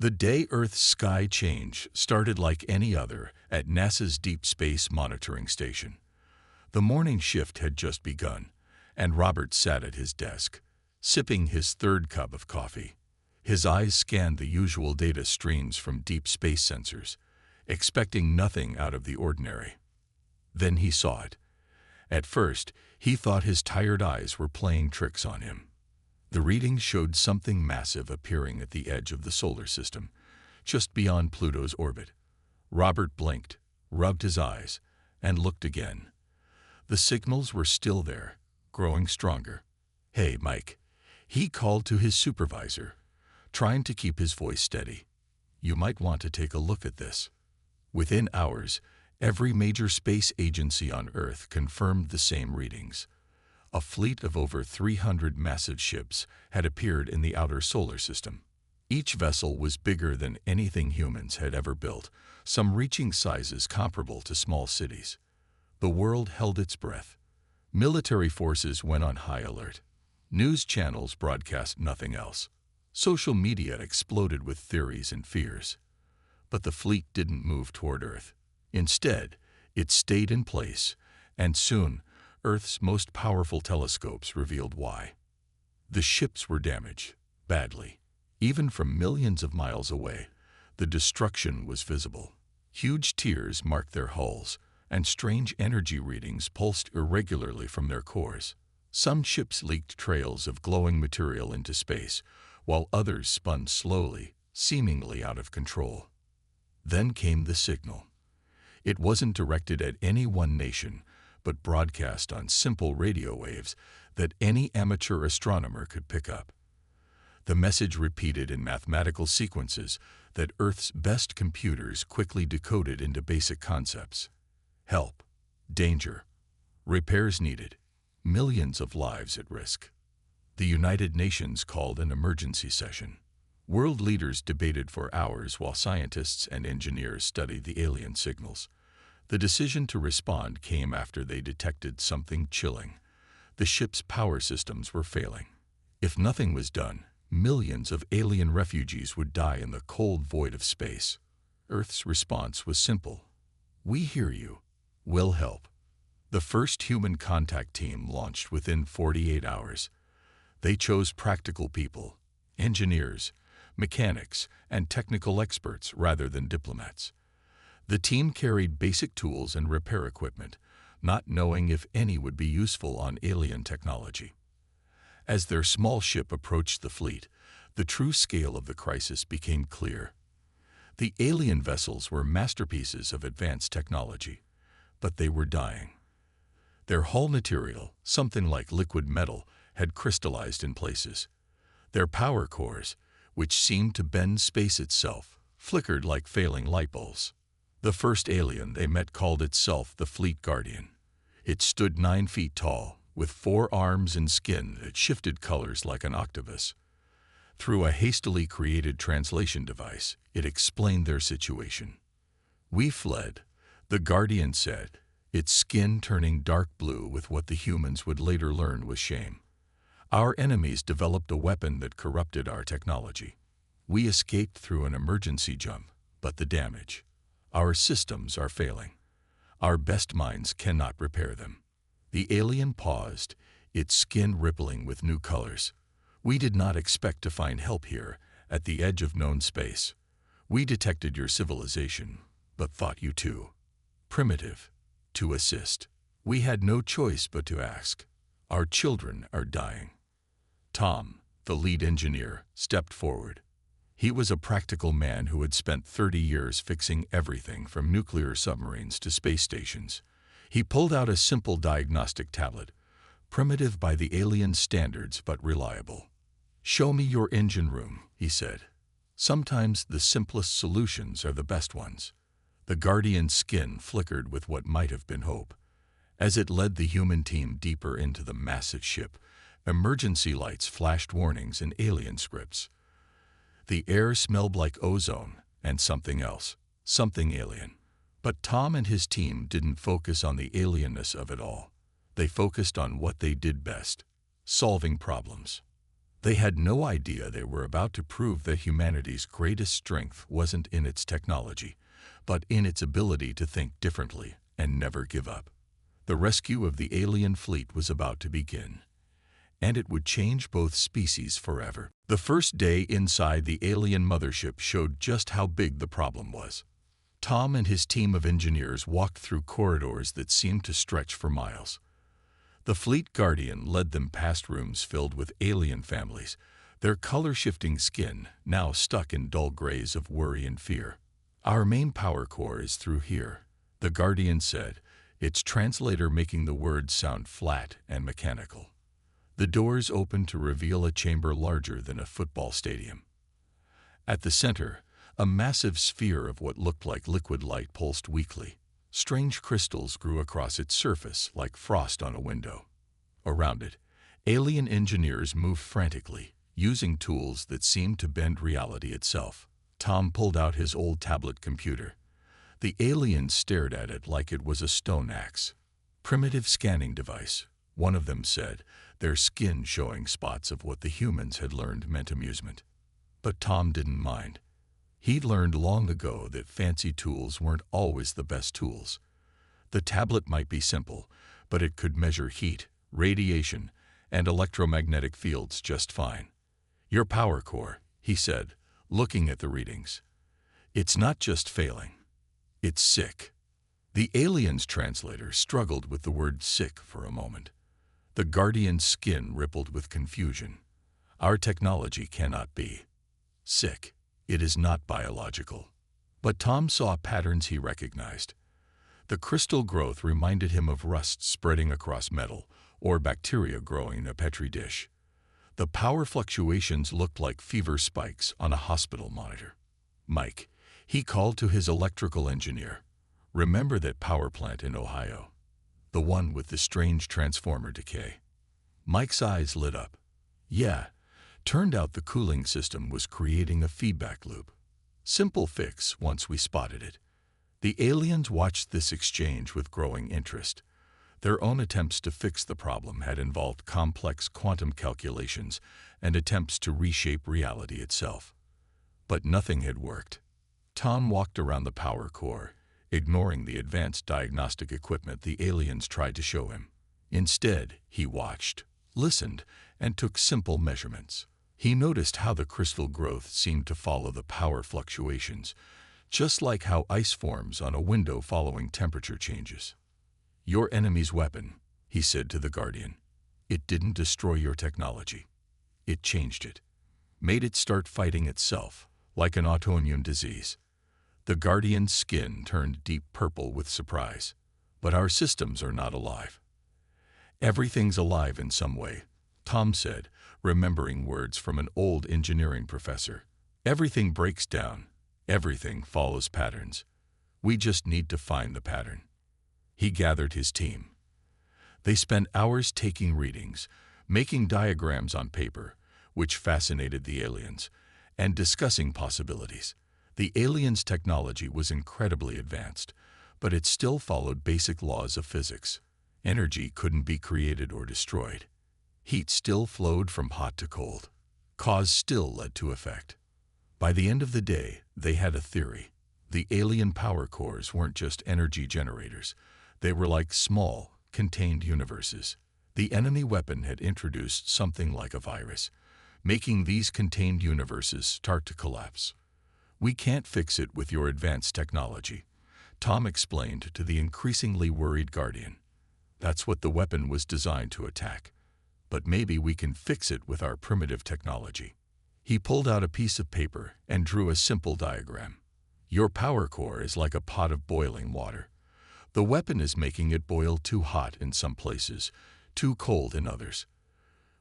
The day Earth's sky change started like any other at NASA's Deep Space Monitoring Station. The morning shift had just begun, and Robert sat at his desk, sipping his third cup of coffee. His eyes scanned the usual data streams from deep space sensors, expecting nothing out of the ordinary. Then he saw it. At first, he thought his tired eyes were playing tricks on him. The readings showed something massive appearing at the edge of the solar system, just beyond Pluto's orbit. Robert blinked, rubbed his eyes, and looked again. The signals were still there, growing stronger. "Hey, Mike," he called to his supervisor, trying to keep his voice steady. "You might want to take a look at this." Within hours, every major space agency on Earth confirmed the same readings. A fleet of over 300 massive ships had appeared in the outer solar system. Each vessel was bigger than anything humans had ever built, some reaching sizes comparable to small cities. The world held its breath. Military forces went on high alert. News channels broadcast nothing else. Social media exploded with theories and fears. But the fleet didn't move toward Earth. Instead, it stayed in place, and soon, Earth's most powerful telescopes revealed why. The ships were damaged, badly. Even from millions of miles away, the destruction was visible. Huge tears marked their hulls, and strange energy readings pulsed irregularly from their cores. Some ships leaked trails of glowing material into space, while others spun slowly, seemingly out of control. Then came the signal. It wasn't directed at any one nation, but broadcast on simple radio waves that any amateur astronomer could pick up. The message repeated in mathematical sequences that Earth's best computers quickly decoded into basic concepts. Help, danger, repairs needed, millions of lives at risk. The United Nations called an emergency session. World leaders debated for hours while scientists and engineers studied the alien signals. The decision to respond came after they detected something chilling. The ship's power systems were failing. If nothing was done, millions of alien refugees would die in the cold void of space. Earth's response was simple. "We hear you. We'll help." The first human contact team launched within 48 hours. They chose practical people, engineers, mechanics, and technical experts rather than diplomats. The team carried basic tools and repair equipment, not knowing if any would be useful on alien technology. As their small ship approached the fleet, the true scale of the crisis became clear. The alien vessels were masterpieces of advanced technology, but they were dying. Their hull material, something like liquid metal, had crystallized in places. Their power cores, which seemed to bend space itself, flickered like failing light bulbs. The first alien they met called itself the Fleet Guardian. It stood 9 feet tall, with 4 arms and skin that shifted colors like an octopus. Through a hastily created translation device, it explained their situation. "We fled," the Guardian said, its skin turning dark blue with what the humans would later learn was shame. "Our enemies developed a weapon that corrupted our technology. We escaped through an emergency jump, but the damage. Our systems are failing. Our best minds cannot repair them." The alien paused, its skin rippling with new colors. "We did not expect to find help here, at the edge of known space. We detected your civilization, but thought you too primitive to assist. We had no choice but to ask. Our children are dying." Tom, the lead engineer, stepped forward. He was a practical man who had spent 30 years fixing everything from nuclear submarines to space stations. He pulled out a simple diagnostic tablet, primitive by the alien standards but reliable. "Show me your engine room," he said. "Sometimes the simplest solutions are the best ones." The Guardian's skin flickered with what might have been hope. As it led the human team deeper into the massive ship, emergency lights flashed warnings in alien scripts. The air smelled like ozone and something else, something alien. But Tom and his team didn't focus on the alienness of it all. They focused on what they did best, solving problems. They had no idea they were about to prove that humanity's greatest strength wasn't in its technology, but in its ability to think differently and never give up. The rescue of the alien fleet was about to begin, and it would change both species forever. The first day inside the alien mothership showed just how big the problem was. Tom and his team of engineers walked through corridors that seemed to stretch for miles. The fleet guardian led them past rooms filled with alien families, their color-shifting skin now stuck in dull grays of worry and fear. "Our main power core is through here," the guardian said, its translator making the words sound flat and mechanical. The doors opened to reveal a chamber larger than a football stadium. At the center, a massive sphere of what looked like liquid light pulsed weakly. Strange crystals grew across its surface like frost on a window. Around it, alien engineers moved frantically, using tools that seemed to bend reality itself. Tom pulled out his old tablet computer. The aliens stared at it like it was a stone axe. "Primitive scanning device," one of them said, their skin showing spots of what the humans had learned meant amusement. But Tom didn't mind. He'd learned long ago that fancy tools weren't always the best tools. The tablet might be simple, but it could measure heat, radiation, and electromagnetic fields just fine. "Your power core," he said, looking at the readings. "It's not just failing. It's sick." The alien's translator struggled with the word sick for a moment. The guardian's skin rippled with confusion. "Our technology cannot be sick. It is not biological." But Tom saw patterns he recognized. The crystal growth reminded him of rust spreading across metal or bacteria growing in a petri dish. The power fluctuations looked like fever spikes on a hospital monitor. "Mike," he called to his electrical engineer. "Remember that power plant in Ohio? The one with the strange transformer decay?" Mike's eyes lit up. "Yeah." Turned out the cooling system was creating a feedback loop. Simple fix once we spotted it. The aliens watched this exchange with growing interest. Their own attempts to fix the problem had involved complex quantum calculations and attempts to reshape reality itself. But nothing had worked. Tom walked around the power core, ignoring the advanced diagnostic equipment the aliens tried to show him. Instead, he watched, listened, and took simple measurements. He noticed how the crystal growth seemed to follow the power fluctuations, just like how ice forms on a window following temperature changes. "Your enemy's weapon," he said to the guardian. "It didn't destroy your technology. It changed it. Made it start fighting itself, like an autoimmune disease." The guardian's skin turned deep purple with surprise. "But our systems are not alive." "Everything's alive in some way," Tom said, remembering words from an old engineering professor. "Everything breaks down. Everything follows patterns. We just need to find the pattern." He gathered his team. They spent hours taking readings, making diagrams on paper, which fascinated the aliens, and discussing possibilities. The aliens' technology was incredibly advanced, but it still followed basic laws of physics. Energy couldn't be created or destroyed. Heat still flowed from hot to cold. Cause still led to effect. By the end of the day, they had a theory. The alien power cores weren't just energy generators. They were like small, contained universes. The enemy weapon had introduced something like a virus, making these contained universes start to collapse. "We can't fix it with your advanced technology," Tom explained to the increasingly worried guardian. "That's what the weapon was designed to attack. But maybe we can fix it with our primitive technology." He pulled out a piece of paper and drew a simple diagram. "Your power core is like a pot of boiling water. The weapon is making it boil too hot in some places, too cold in others.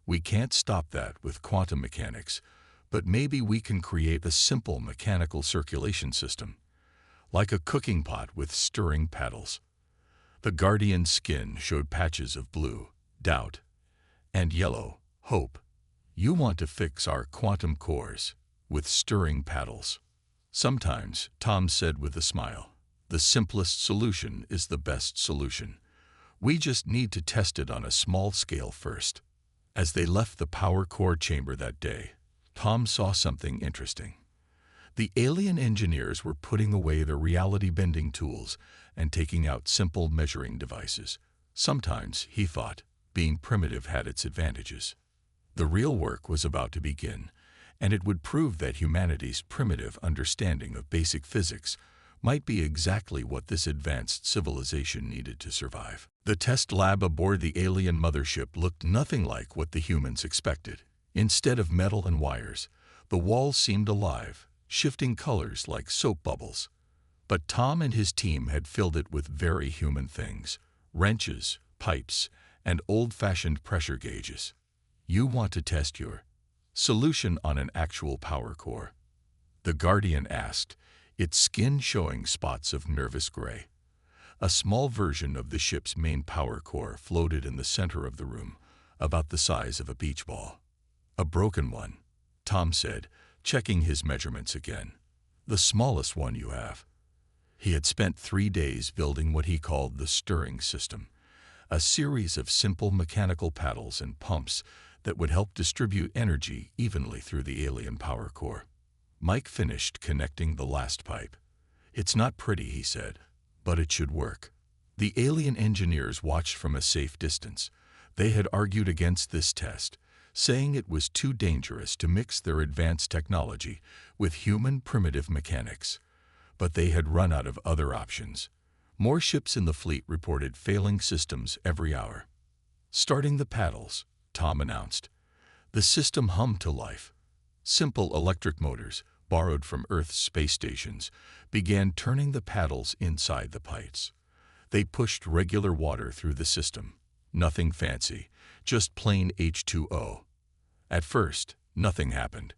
We can't stop that with quantum mechanics, but maybe we can create a simple mechanical circulation system, like a cooking pot with stirring paddles." The guardian's skin showed patches of blue, doubt, and yellow, hope. "You want to fix our quantum cores with stirring paddles." "Sometimes," Tom said with a smile, "the simplest solution is the best solution. We just need to test it on a small scale first." As they left the power core chamber that day, Tom saw something interesting. The alien engineers were putting away their reality-bending tools and taking out simple measuring devices. Sometimes, he thought, being primitive had its advantages. The real work was about to begin, and it would prove that humanity's primitive understanding of basic physics might be exactly what this advanced civilization needed to survive. The test lab aboard the alien mothership looked nothing like what the humans expected. Instead of metal and wires, the walls seemed alive, shifting colors like soap bubbles. But Tom and his team had filled it with very human things: wrenches, pipes, and old-fashioned pressure gauges. You want to test your solution on an actual power core? The Guardian asked, its skin showing spots of nervous gray. A small version of the ship's main power core floated in the center of the room, about the size of a beach ball. A broken one, Tom said, checking his measurements again. The smallest one you have. He had spent 3 days building what he called the stirring system, a series of simple mechanical paddles and pumps that would help distribute energy evenly through the alien power core. Mike finished connecting the last pipe. It's not pretty, he said, but it should work. The alien engineers watched from a safe distance. They had argued against this test, saying it was too dangerous to mix their advanced technology with human primitive mechanics. But they had run out of other options. More ships in the fleet reported failing systems every hour. Starting the paddles, Tom announced. The system hummed to life. Simple electric motors, borrowed from Earth's space stations, began turning the paddles inside the pipes. They pushed regular water through the system. Nothing fancy, just plain H2O. At first, nothing happened.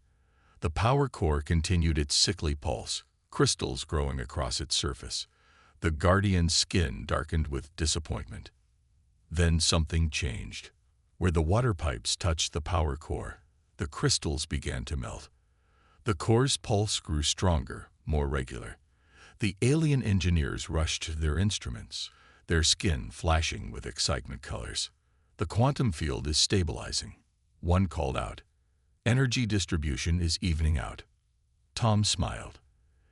The power core continued its sickly pulse, crystals growing across its surface. The Guardian's skin darkened with disappointment. Then something changed. Where the water pipes touched the power core, the crystals began to melt. The core's pulse grew stronger, more regular. The alien engineers rushed to their instruments, their skin flashing with excitement colors. The quantum field is stabilizing. One called out. Energy distribution is evening out. Tom smiled.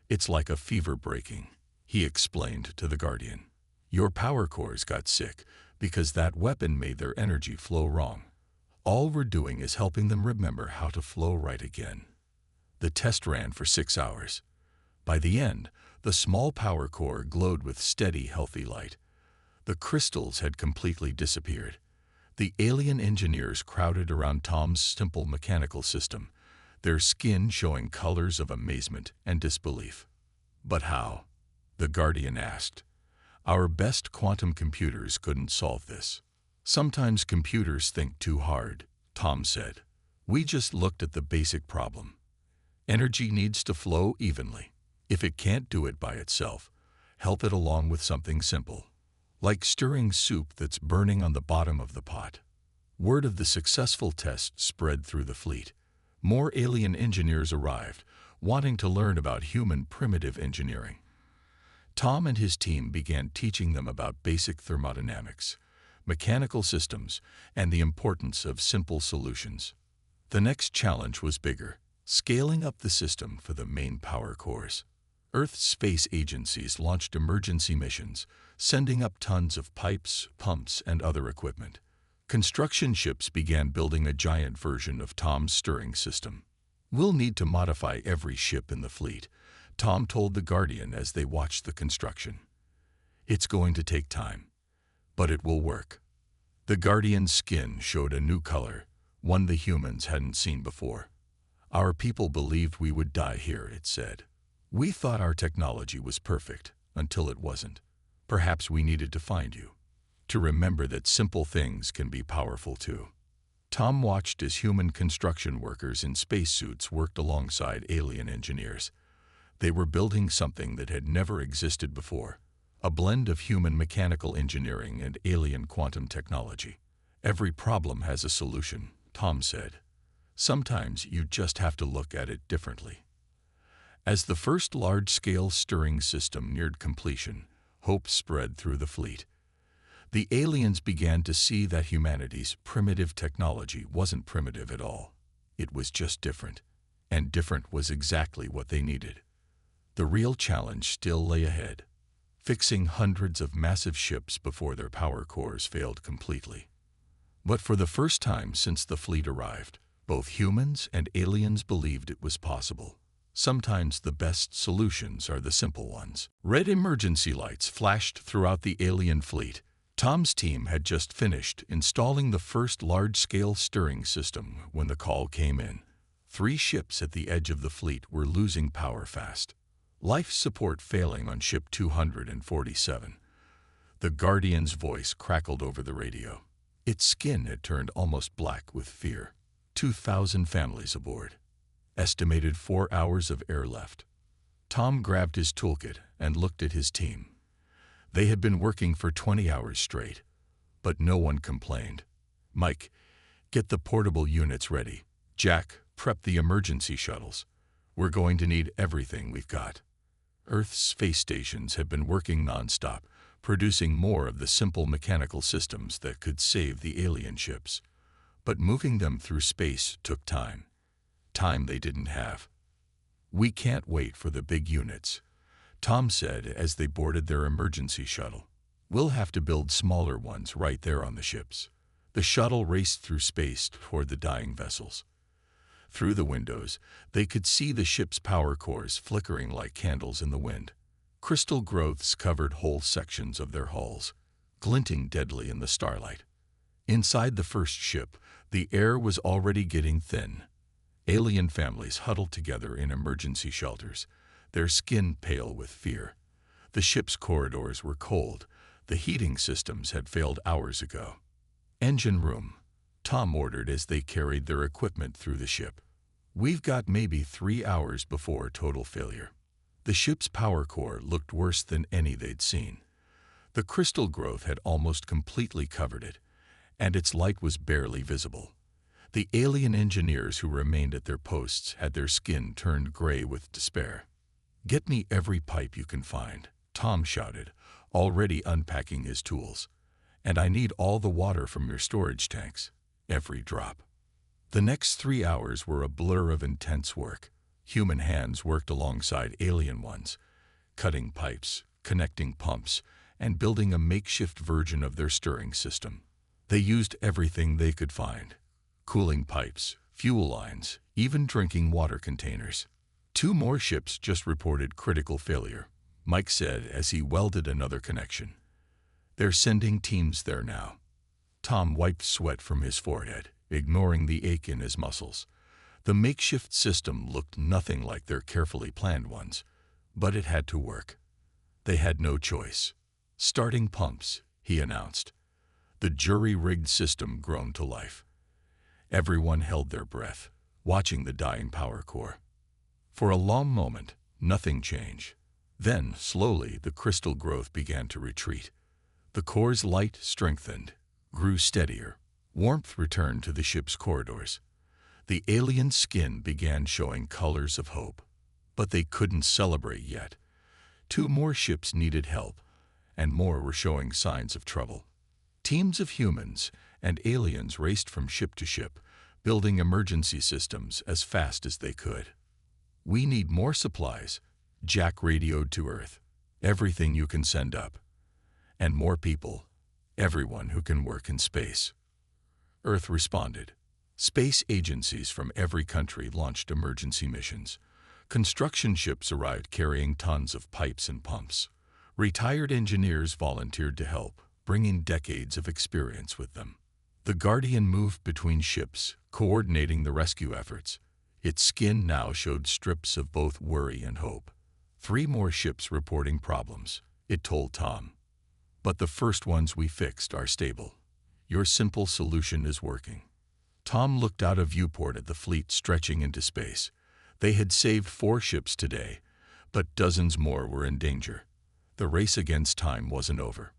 It's like a fever breaking, he explained to the Guardian. Your power cores got sick because that weapon made their energy flow wrong. All we're doing is helping them remember how to flow right again. The test ran for 6 hours. By the end, the small power core glowed with steady, healthy light. The crystals had completely disappeared. The alien engineers crowded around Tom's simple mechanical system, their skin showing colors of amazement and disbelief. But how? The Guardian asked. Our best quantum computers couldn't solve this. Sometimes computers think too hard, Tom said. We just looked at the basic problem. Energy needs to flow evenly. If it can't do it by itself, help it along with something simple, like stirring soup that's burning on the bottom of the pot. Word of the successful test spread through the fleet. More alien engineers arrived, wanting to learn about human primitive engineering. Tom and his team began teaching them about basic thermodynamics, mechanical systems, and the importance of simple solutions. The next challenge was bigger, scaling up the system for the main power cores. Earth's space agencies launched emergency missions, sending up tons of pipes, pumps, and other equipment. Construction ships began building a giant version of Tom's stirring system. We'll need to modify every ship in the fleet, Tom told the Guardian as they watched the construction. It's going to take time, but it will work. The Guardian's skin showed a new color, one the humans hadn't seen before. Our people believed we would die here, it said. We thought our technology was perfect, until it wasn't. Perhaps we needed to find you, to remember that simple things can be powerful too. Tom watched as human construction workers in spacesuits worked alongside alien engineers. They were building something that had never existed before, a blend of human mechanical engineering and alien quantum technology. Every problem has a solution, Tom said. Sometimes you just have to look at it differently. As the first large-scale stirring system neared completion, hope spread through the fleet. The aliens began to see that humanity's primitive technology wasn't primitive at all. It was just different, and different was exactly what they needed. The real challenge still lay ahead, fixing hundreds of massive ships before their power cores failed completely. But for the first time since the fleet arrived, both humans and aliens believed it was possible. Sometimes the best solutions are the simple ones. Red emergency lights flashed throughout the alien fleet. Tom's team had just finished installing the first large-scale steering system when the call came in. 3 ships at the edge of the fleet were losing power fast. Life support failing on ship 247. The Guardian's voice crackled over the radio. Its skin had turned almost black with fear. 2,000 families aboard. Estimated 4 hours of air left. Tom grabbed his toolkit and looked at his team. They had been working for 20 hours straight, but no one complained. Mike, get the portable units ready. Jack, prep the emergency shuttles. We're going to need everything we've got. Earth's space stations had been working nonstop, producing more of the simple mechanical systems that could save the alien ships. But moving them through space took time. Time they didn't have. We can't wait for the big units, Tom said as they boarded their emergency shuttle. We'll have to build smaller ones right there on the ships. The shuttle raced through space toward the dying vessels. Through the windows, they could see the ship's power cores flickering like candles in the wind. Crystal growths covered whole sections of their hulls, glinting deadly in the starlight. Inside the first ship, the air was already getting thin. Alien families huddled together in emergency shelters, their skin pale with fear. The ship's corridors were cold. The heating systems had failed hours ago. Engine room, Tom ordered as they carried their equipment through the ship. We've got maybe 3 hours before total failure. The ship's power core looked worse than any they'd seen. The crystal growth had almost completely covered it, and its light was barely visible. The alien engineers who remained at their posts had their skin turned gray with despair. Get me every pipe you can find, Tom shouted, already unpacking his tools. And I need all the water from your storage tanks, every drop. The next 3 hours were a blur of intense work. Human hands worked alongside alien ones, cutting pipes, connecting pumps, and building a makeshift version of their stirring system. They used everything they could find: cooling pipes, fuel lines, even drinking water containers. 2 more ships just reported critical failure, Mike said as he welded another connection. They're sending teams there now. Tom wiped sweat from his forehead, ignoring the ache in his muscles. The makeshift system looked nothing like their carefully planned ones, but it had to work. They had no choice. Starting pumps, he announced. The jury-rigged system groaned to life. Everyone held their breath, watching the dying power core. For a long moment, nothing changed. Then, slowly, the crystal growth began to retreat. The core's light strengthened, grew steadier. Warmth returned to the ship's corridors. The alien skin began showing colors of hope. But they couldn't celebrate yet. 2 more ships needed help, and more were showing signs of trouble. Teams of humans and aliens raced from ship to ship, building emergency systems as fast as they could. We need more supplies, Jack radioed to Earth. Everything you can send up. And more people, everyone who can work in space. Earth responded. Space agencies from every country launched emergency missions. Construction ships arrived carrying tons of pipes and pumps. Retired engineers volunteered to help, bringing decades of experience with them. The Guardian moved between ships, coordinating the rescue efforts. Its skin now showed strips of both worry and hope. 3 more ships reporting problems, it told Tom. But the first ones we fixed are stable. Your simple solution is working. Tom looked out a viewport at the fleet stretching into space. They had saved 4 ships today, but dozens more were in danger. The race against time wasn't over.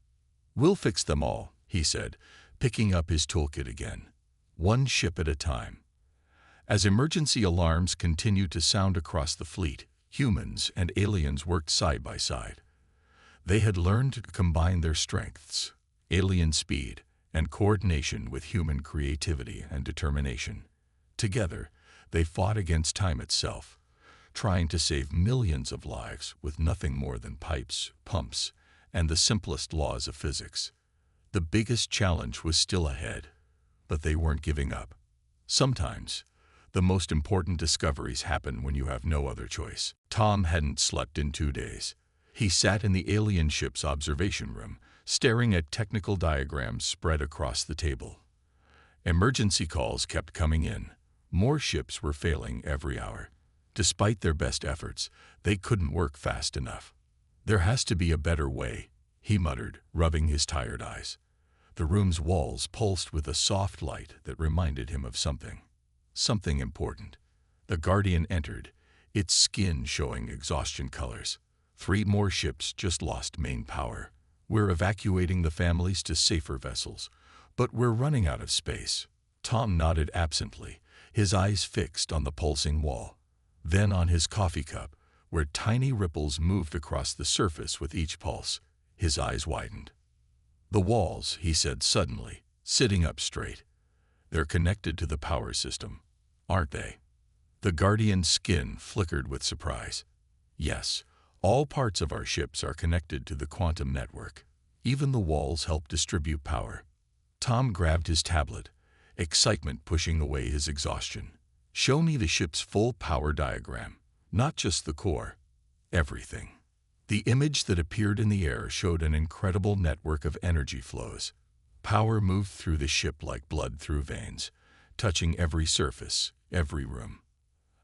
We'll fix them all, he said, picking up his toolkit again. 1 ship at a time. As emergency alarms continued to sound across the fleet, humans and aliens worked side by side. They had learned to combine their strengths. alien speed, and coordination with human creativity and determination. Together, they fought against time itself, trying to save millions of lives with nothing more than pipes, pumps, and the simplest laws of physics. The biggest challenge was still ahead, but they weren't giving up. Sometimes, the most important discoveries happen when you have no other choice. Tom hadn't slept in 2 days. He sat in the alien ship's observation room, staring at technical diagrams spread across the table. Emergency calls kept coming in. More ships were failing every hour. Despite their best efforts, they couldn't work fast enough. "There has to be a better way," he muttered, rubbing his tired eyes. The room's walls pulsed with a soft light that reminded him of something important. The Guardian entered, its skin showing exhaustion colors. "3 more ships just lost main power. We're evacuating the families to safer vessels, but we're running out of space." Tom nodded absently, his eyes fixed on the pulsing wall. Then on his coffee cup, where tiny ripples moved across the surface with each pulse, his eyes widened. "The walls," he said suddenly, sitting up straight. "They're connected to the power system, aren't they?" The Guardian's skin flickered with surprise. "Yes, all parts of our ships are connected to the quantum network. Even the walls help distribute power." Tom grabbed his tablet, excitement pushing away his exhaustion. "Show me the ship's full power diagram, not just the core. Everything." The image that appeared in the air showed an incredible network of energy flows. Power moved through the ship like blood through veins, touching every surface, every room.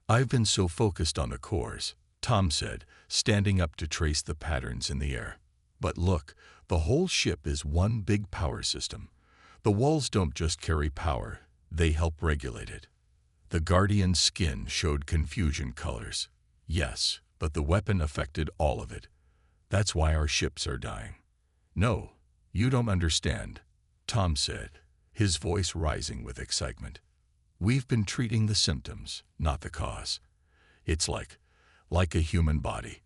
"I've been so focused on the cores," Tom said, standing up to trace the patterns in the air. "But look, the whole ship is one big power system. The walls don't just carry power, they help regulate it." The Guardian's skin showed confusion colors. "Yes, but the weapon affected all of it. That's why our ships are dying." "No, you don't understand," Tom said, his voice rising with excitement. "We've been treating the symptoms, not the cause. It's like a human body.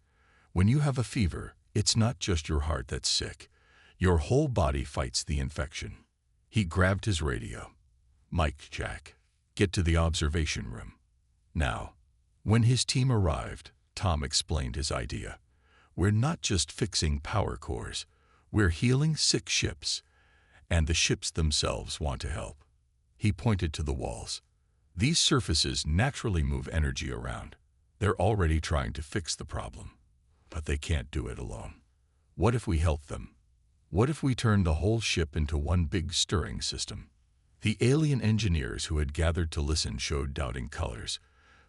When you have a fever, it's not just your heart that's sick. Your whole body fights the infection." He grabbed his radio. "Mike, Jack, get to the observation room now." When his team arrived, Tom explained his idea. "We're not just fixing power cores, we're healing sick ships, and the ships themselves want to help." He pointed to the walls. "These surfaces naturally move energy around. They're already trying to fix the problem, but they can't do it alone. What if we help them? What if we turn the whole ship into one big stirring system?" The alien engineers who had gathered to listen showed doubting colors,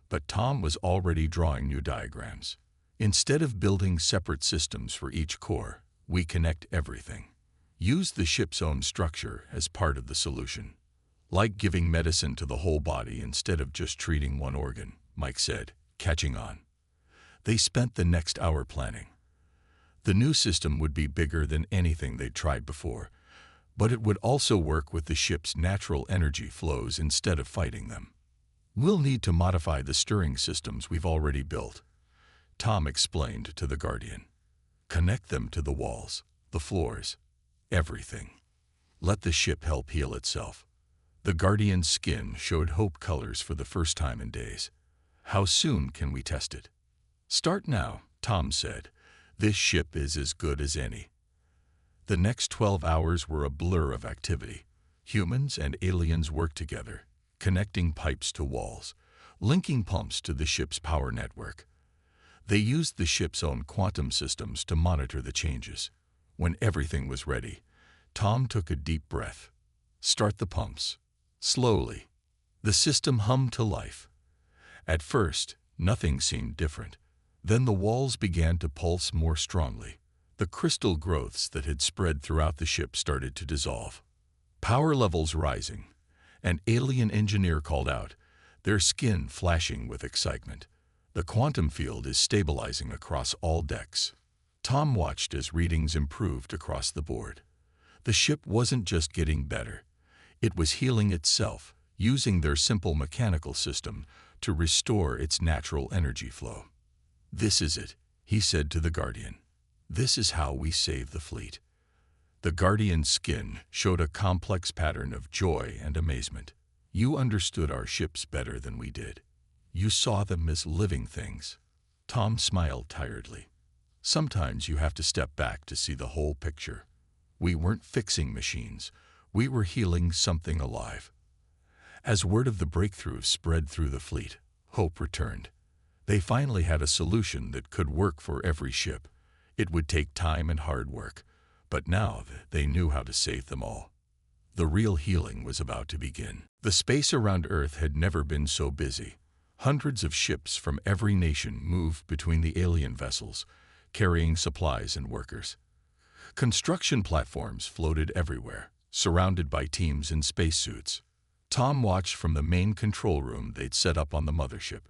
but Tom was already drawing new diagrams. "Instead of building separate systems for each core, we connect everything. Use the ship's own structure as part of the solution. Like giving medicine to the whole body instead of just treating one organ," Mike said, catching on. They spent the next hour planning. The new system would be bigger than anything they'd tried before, but it would also work with the ship's natural energy flows instead of fighting them. "We'll need to modify the stirring systems we've already built," Tom explained to the Guardian. "Connect them to the walls, the floors, everything. Let the ship help heal itself." The Guardian's skin showed hope colors for the first time in days. "How soon can we test it?" "Start now," Tom said. "This ship is as good as any." The next 12 hours were a blur of activity. Humans and aliens worked together, connecting pipes to walls, linking pumps to the ship's power network. They used the ship's own quantum systems to monitor the changes. When everything was ready, Tom took a deep breath. "Start the pumps." Slowly, the system hummed to life. At first, nothing seemed different. Then the walls began to pulse more strongly. The crystal growths that had spread throughout the ship started to dissolve. Power levels rising. An alien engineer called out, their skin flashing with excitement. "The quantum field is stabilizing across all decks." Tom watched as readings improved across the board. The ship wasn't just getting better. It was healing itself, using their simple mechanical system to restore its natural energy flow. "This is it," he said to the Guardian. "This is how we save the fleet." The Guardian's skin showed a complex pattern of joy and amazement. You understood our ships better than we did. You saw them as living things. Tom smiled tiredly. Sometimes you have to step back to see the whole picture. We weren't fixing machines. We were healing something alive. As word of the breakthrough spread through the fleet, hope returned. They finally had a solution that could work for every ship. It would take time and hard work, but now they knew how to save them all. The real healing was about to begin. The space around Earth had never been so busy. Hundreds of ships from every nation moved between the alien vessels, carrying supplies and workers. Construction platforms floated everywhere, surrounded by teams in spacesuits. Tom watched from the main control room they'd set up on the mothership.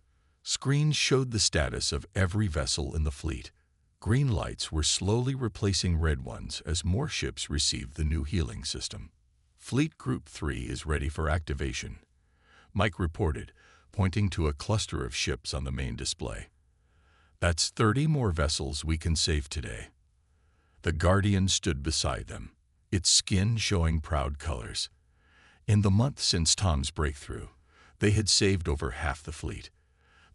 Screens showed the status of every vessel in the fleet. Green lights were slowly replacing red ones as more ships received the new healing system. Fleet Group 3 is ready for activation, Mike reported, pointing to a cluster of ships on the main display. That's 30 more vessels we can save today. The Guardian stood beside them, its skin showing proud colors. In the month since Tom's breakthrough, they had saved over half the fleet.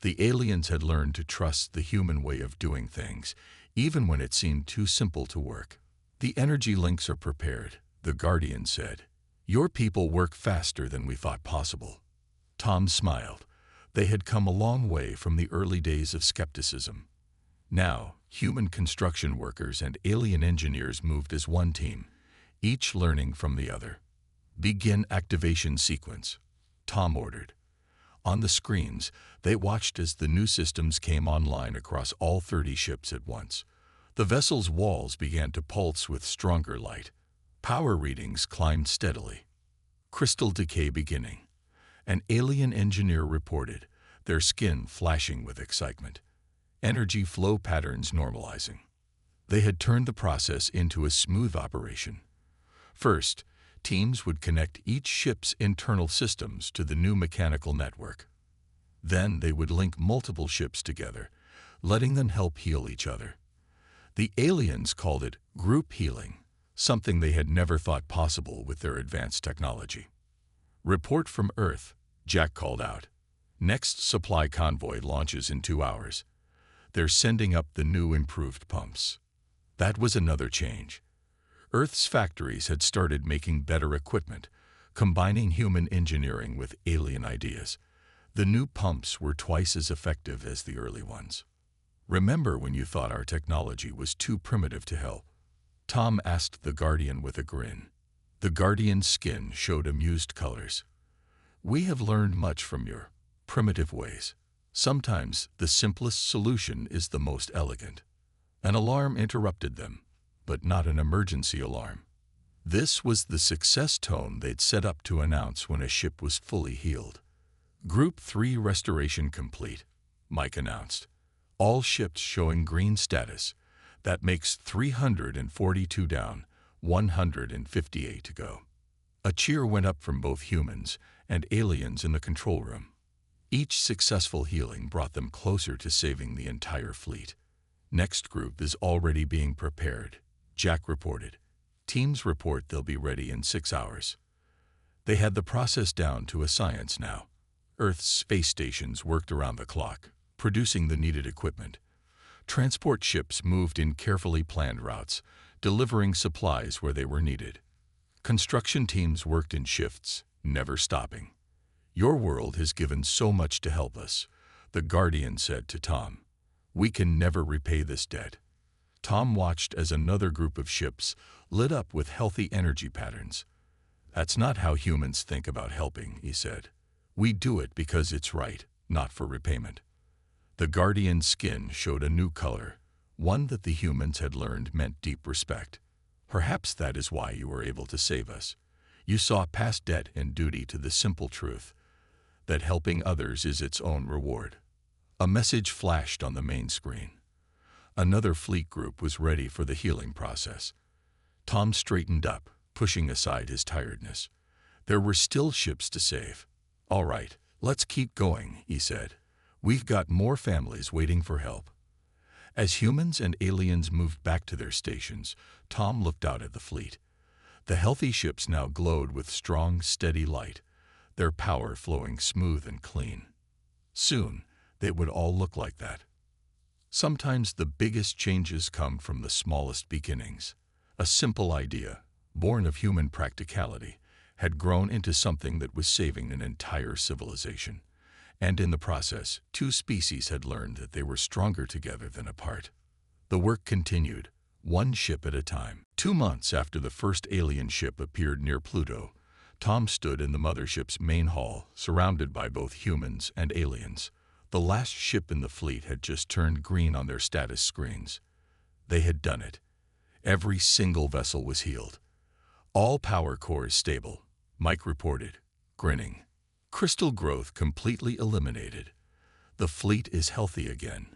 The aliens had learned to trust the human way of doing things, even when it seemed too simple to work. The energy links are prepared, the Guardian said. Your people work faster than we thought possible. Tom smiled. They had come a long way from the early days of skepticism. Now, human construction workers and alien engineers moved as one team, each learning from the other. Begin activation sequence, Tom ordered. On the screens, they watched as the new systems came online across all 30 ships at once. The vessel's walls began to pulse with stronger light. Power readings climbed steadily. Crystal decay beginning. An alien engineer reported, their skin flashing with excitement. Energy flow patterns normalizing. They had turned the process into a smooth operation. First, teams would connect each ship's internal systems to the new mechanical network. Then they would link multiple ships together, letting them help heal each other. The aliens called it group healing, something they had never thought possible with their advanced technology. Report from Earth, Jack called out. Next supply convoy launches in 2 hours. They're sending up the new improved pumps. That was another change. Earth's factories had started making better equipment, combining human engineering with alien ideas. The new pumps were twice as effective as the early ones. Remember when you thought our technology was too primitive to help? Tom asked the Guardian with a grin. The Guardian's skin showed amused colors. We have learned much from your primitive ways. Sometimes the simplest solution is the most elegant. An alarm interrupted them, but not an emergency alarm. This was the success tone they'd set up to announce when a ship was fully healed. Group 3 restoration complete, Mike announced. All ships showing green status. That makes 342 down, 158 to go. A cheer went up from both humans and aliens in the control room. Each successful healing brought them closer to saving the entire fleet. Next group is already being prepared, Jack reported. Teams report they'll be ready in 6 hours. They had the process down to a science now. Earth's space stations worked around the clock, producing the needed equipment. Transport ships moved in carefully planned routes, delivering supplies where they were needed. Construction teams worked in shifts, never stopping. Your world has given so much to help us, the Guardian said to Tom. We can never repay this debt. Tom watched as another group of ships lit up with healthy energy patterns. That's not how humans think about helping, he said. We do it because it's right, not for repayment. The Guardian's skin showed a new color, one that the humans had learned meant deep respect. Perhaps that is why you were able to save us. You saw past debt and duty to the simple truth that helping others is its own reward. A message flashed on the main screen. Another fleet group was ready for the healing process. Tom straightened up, pushing aside his tiredness. There were still ships to save. All right, let's keep going, he said. We've got more families waiting for help. As humans and aliens moved back to their stations, Tom looked out at the fleet. The healthy ships now glowed with strong, steady light, their power flowing smooth and clean. Soon, they would all look like that. Sometimes the biggest changes come from the smallest beginnings. A simple idea, born of human practicality, had grown into something that was saving an entire civilization. And in the process, two species had learned that they were stronger together than apart. The work continued, one ship at a time. 2 months after the first alien ship appeared near Pluto, Tom stood in the mothership's main hall, surrounded by both humans and aliens. The last ship in the fleet had just turned green on their status screens. They had done it. Every single vessel was healed. All power cores stable, Mike reported, grinning. Crystal growth completely eliminated. The fleet is healthy again.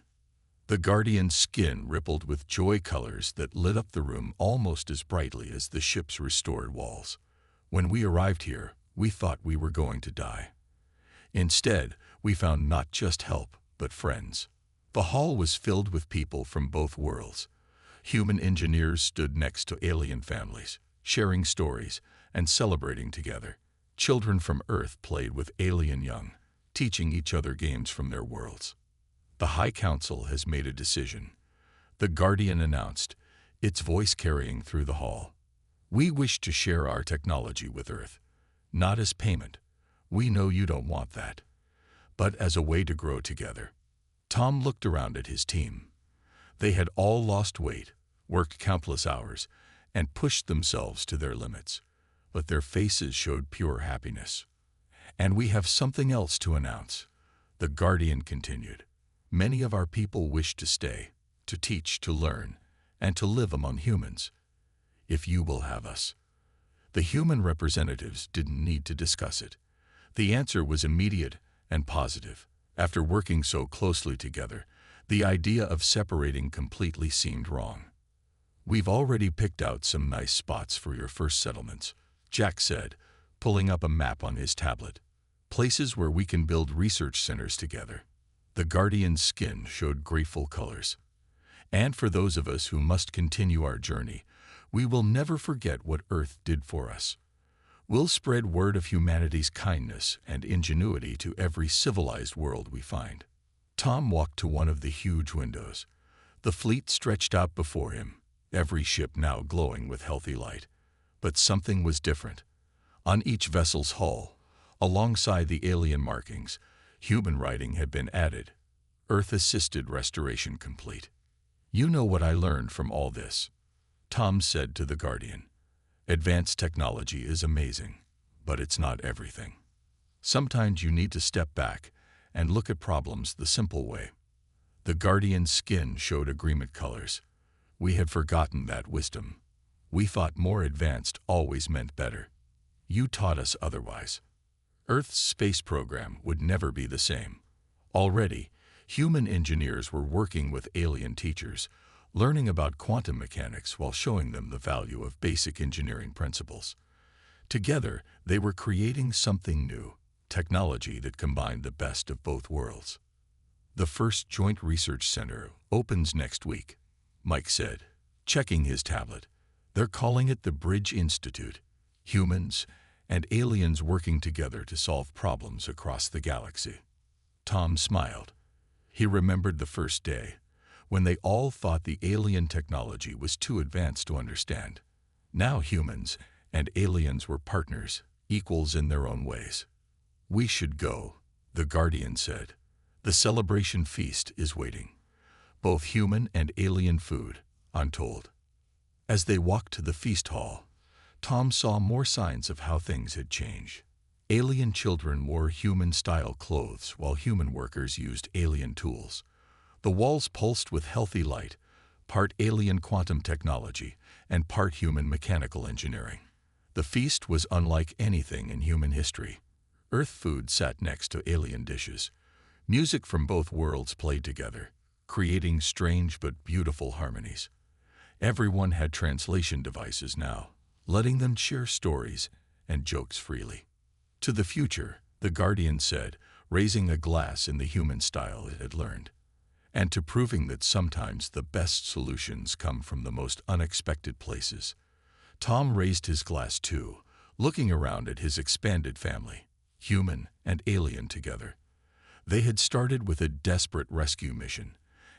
The Guardian's skin rippled with joy colors that lit up the room almost as brightly as the ship's restored walls. When we arrived here, we thought we were going to die. Instead, we found not just help, but friends. The hall was filled with people from both worlds. Human engineers stood next to alien families, sharing stories and celebrating together. Children from Earth played with alien young, teaching each other games from their worlds. The High Council has made a decision, the Guardian announced, its voice carrying through the hall. We wish to share our technology with Earth, not as payment. We know you don't want that, but as a way to grow together. Tom looked around at his team. They had all lost weight, worked countless hours, and pushed themselves to their limits, but their faces showed pure happiness. And we have something else to announce, the Guardian continued. Many of our people wish to stay, to teach, to learn, and to live among humans. If you will have us. The human representatives didn't need to discuss it. The answer was immediate and positive. After working so closely together, the idea of separating completely seemed wrong. We've already picked out some nice spots for your first settlements, Jack said, pulling up a map on his tablet. Places where we can build research centers together. The Guardian's skin showed grateful colors. And for those of us who must continue our journey, we will never forget what Earth did for us. We'll spread word of humanity's kindness and ingenuity to every civilized world we find. Tom walked to one of the huge windows. The fleet stretched out before him, every ship now glowing with healthy light. But something was different. On each vessel's hull, alongside the alien markings, human writing had been added. Earth-assisted restoration complete. You know what I learned from all this, Tom said to the Guardian. Advanced technology is amazing, but it's not everything. Sometimes you need to step back and look at problems the simple way. The Guardian's skin showed agreement colors. We had forgotten that wisdom. We thought more advanced always meant better. You taught us otherwise. Earth's space program would never be the same. Already, human engineers were working with alien teachers, learning about quantum mechanics while showing them the value of basic engineering principles. Together, they were creating something new, technology that combined the best of both worlds. The first joint research center opens next week, Mike said, checking his tablet. They're calling it the Bridge Institute. Humans and aliens working together to solve problems across the galaxy. Tom smiled. He remembered the first day, when they all thought the alien technology was too advanced to understand. Now humans and aliens were partners, equals in their own ways. We should go, the Guardian said. The celebration feast is waiting. Both human and alien food, I'm told. As they walked to the feast hall, Tom saw more signs of how things had changed. Alien children wore human-style clothes while human workers used alien tools. The walls pulsed with healthy light, part alien quantum technology and part human mechanical engineering. The feast was unlike anything in human history. Earth food sat next to alien dishes. Music from both worlds played together, creating strange but beautiful harmonies. Everyone had translation devices now, letting them share stories and jokes freely. To the future, the Guardian said, raising a glass in the human style it had learned. And to proving that sometimes the best solutions come from the most unexpected places. Tom raised his glass too, looking around at his expanded family, human and alien together. They had started with a desperate rescue mission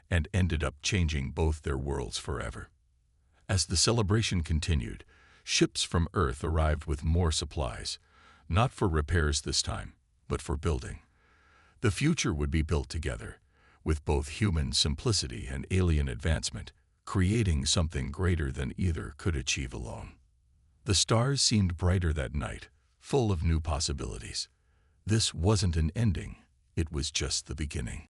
and ended up changing both their worlds forever. As the celebration continued, ships from Earth arrived with more supplies, not for repairs this time, but for building. The future would be built together, with both human simplicity and alien advancement, creating something greater than either could achieve alone. The stars seemed brighter that night, full of new possibilities. This wasn't an ending, it was just the beginning.